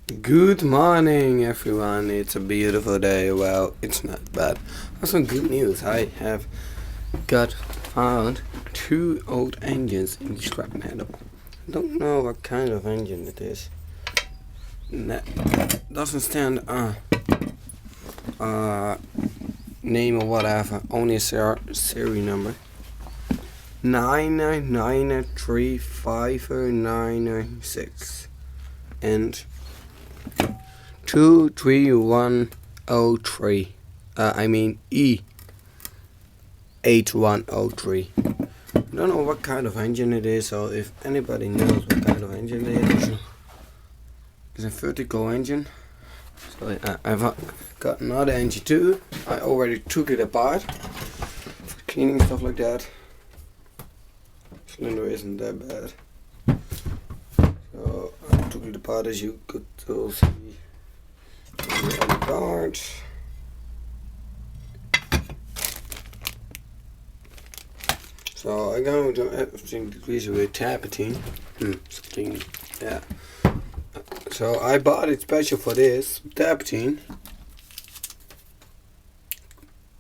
Good morning, everyone. It's a beautiful day. Well, it's not bad. I have some good news. I have got found two old engines in the scrap metal. I don't know what kind of engine it is. Doesn't stand name or whatever. Only a serial number. 9993596 and 23103. E8103. I don't know what kind of engine it is, so if anybody knows what kind of engine it is, it's a vertical engine. So I've got another engine too. I already took it apart for cleaning, stuff like that. Cylinder isn't that bad. So I took it apart, as you could all see. The other parts. So I'm going to everything degrees with tapeting. Something, yeah. So I bought it special for this tapeting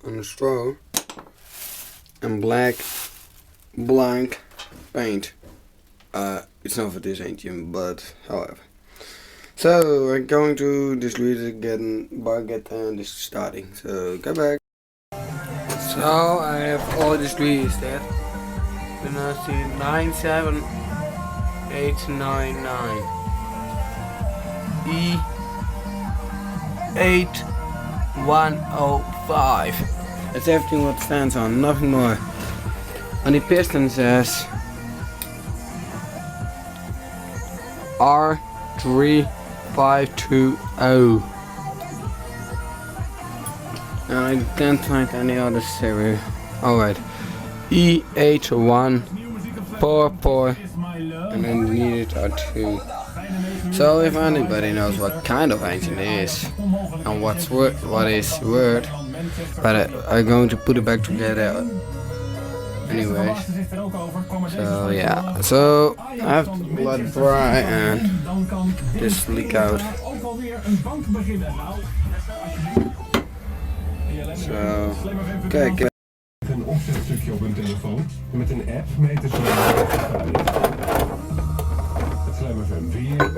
on the straw and black blank paint. It's not for this engine, but however. So we're going to distribute it again, get this starting. So go back. So I have all distributed there. Then I see 97899 E8105. That's everything what stands on, nothing more. On the piston says R3520. Now I can't find any other serial. Alright. E8144 and then needed are 2. So if anybody knows what kind of engine it is and what is word, but I'm going to put it back together anyway. So yeah, so I have to let it dry and this leak out. So kijk. Een opzetstukje op hun telefoon met een app meten ze het Slam FM weer.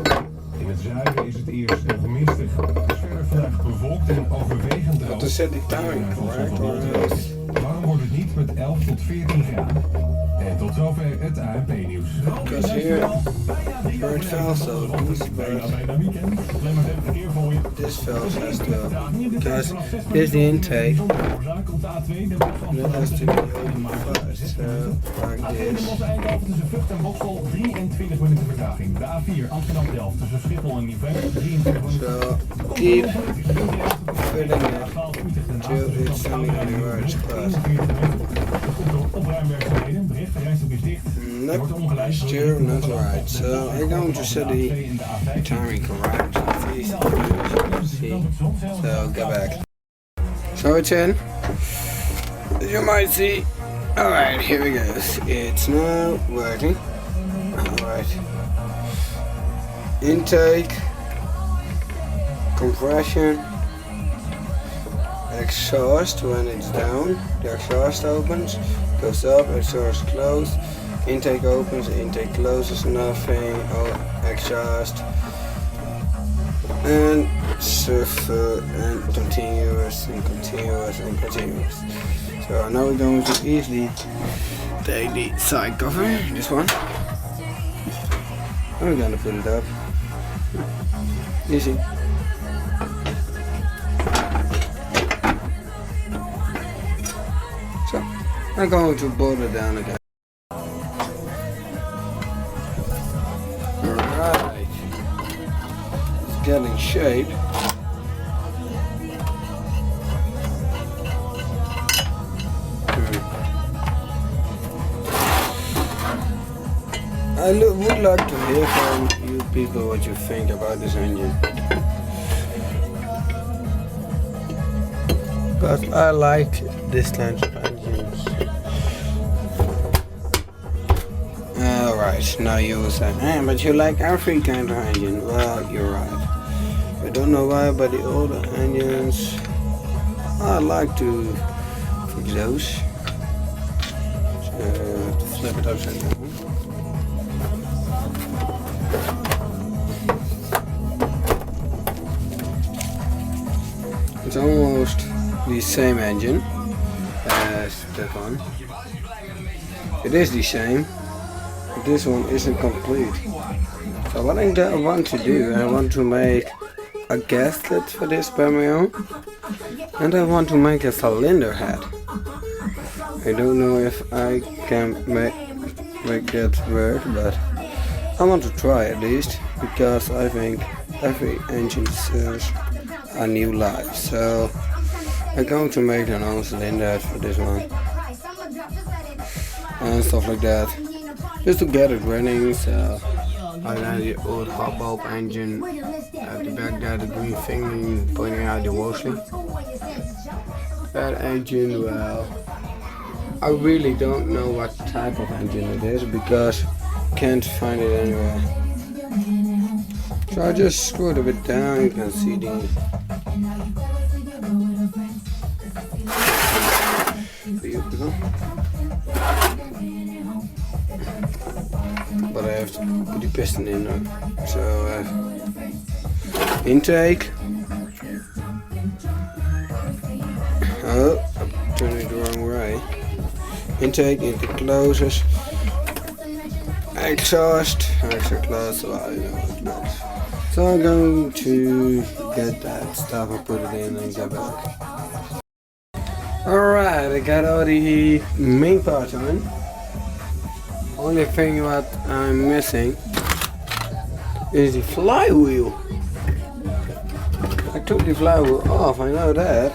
In het zuiden is het eerst nog mistig. Het is verder vandaag bewolkt en overwegend droog. To set the timing correct. Warm wordt het niet met 11 tot 14 graden. En tot zover het ANP-nieuws. Because here, it fell so this fell has to, because this is the intake, and it has to be open first, so like this. Tussen Vught en Boksel 23 minuten vertraging. De A4 Amsterdam-Delft tussen Schiphol en Nieuwegein 23 minuten. So keep filling it till it's standing on the road class. Opruimwerkzaamheden, bericht, de rijstrook is dicht. Nope, still not right. So I'm going to set the timing correct. See. So go back. So it's in. As you might see. Alright, here we go. It's now working. Alright. Intake. Compression. Exhaust when it's down. The exhaust opens. Goes up, exhaust closed. Intake opens, intake closes, nothing. Oh, exhaust. And surfer and continuous and continuous and continuous. So now we're going to easily take the side cover, this one. And we're gonna put it up. Easy. So I'm going to bolt it down again. Alright. It's getting shape. I would like to hear from you people what you think about this engine. But I like this kind of engines. Alright, now you will say, but you like every kind of engine. Well, you're right. don't know why, but the older engines, I like to fix those. So to flip it upside down. It's almost the same engine as that one. It is the same, but this one isn't complete. So what I want to do, I want to make a gasket for this by my own, and I want to make a cylinder head. I don't know if I can make that work, but I want to try at least, because I think every engine deserves a new life. So I'm going to make an own cylinder for this one and stuff like that, just to get it running. So I got the old hot bulb engine at the back there, the green thing pointing out the washer. That engine, well, I really don't know what type of engine it is because can't find it anywhere. So I just screwed a bit down. You can see the beautiful. But I have to put the piston in now. So intake. Oh, I'm turning it the wrong way. Intake, intake closes. Exhaust close. Well, you know what it works. So I'm going to get that stuff and put it in and get back. Alright, I got all the main parts on. Only thing what I'm missing is the flywheel. I took the flywheel off, I know that.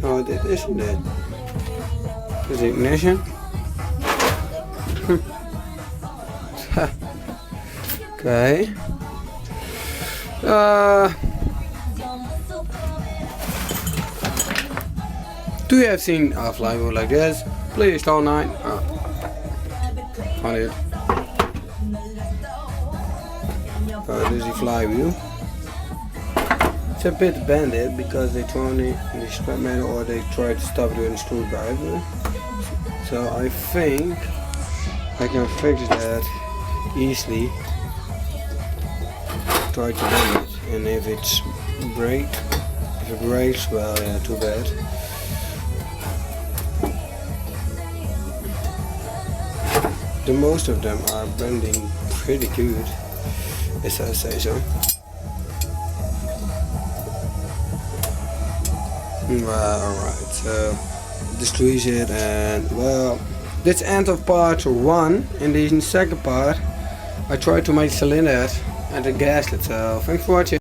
No, it isn't it. Is the ignition? Okay. Do you have seen a flywheel like this? Please call 9. Found it. This is the flywheel. It's a bit bended because they thrown it in the strap metal or they tried to stop it with a screwdriver. So I think I can fix that easily. Try to bend it, and if it breaks, well, yeah, too bad. The most of them are bending pretty good, if I say so. Well, alright, so just squeeze it, and well, that's the end of part 1. In the second part I tried to make cylinders and a gasket, so thanks for watching.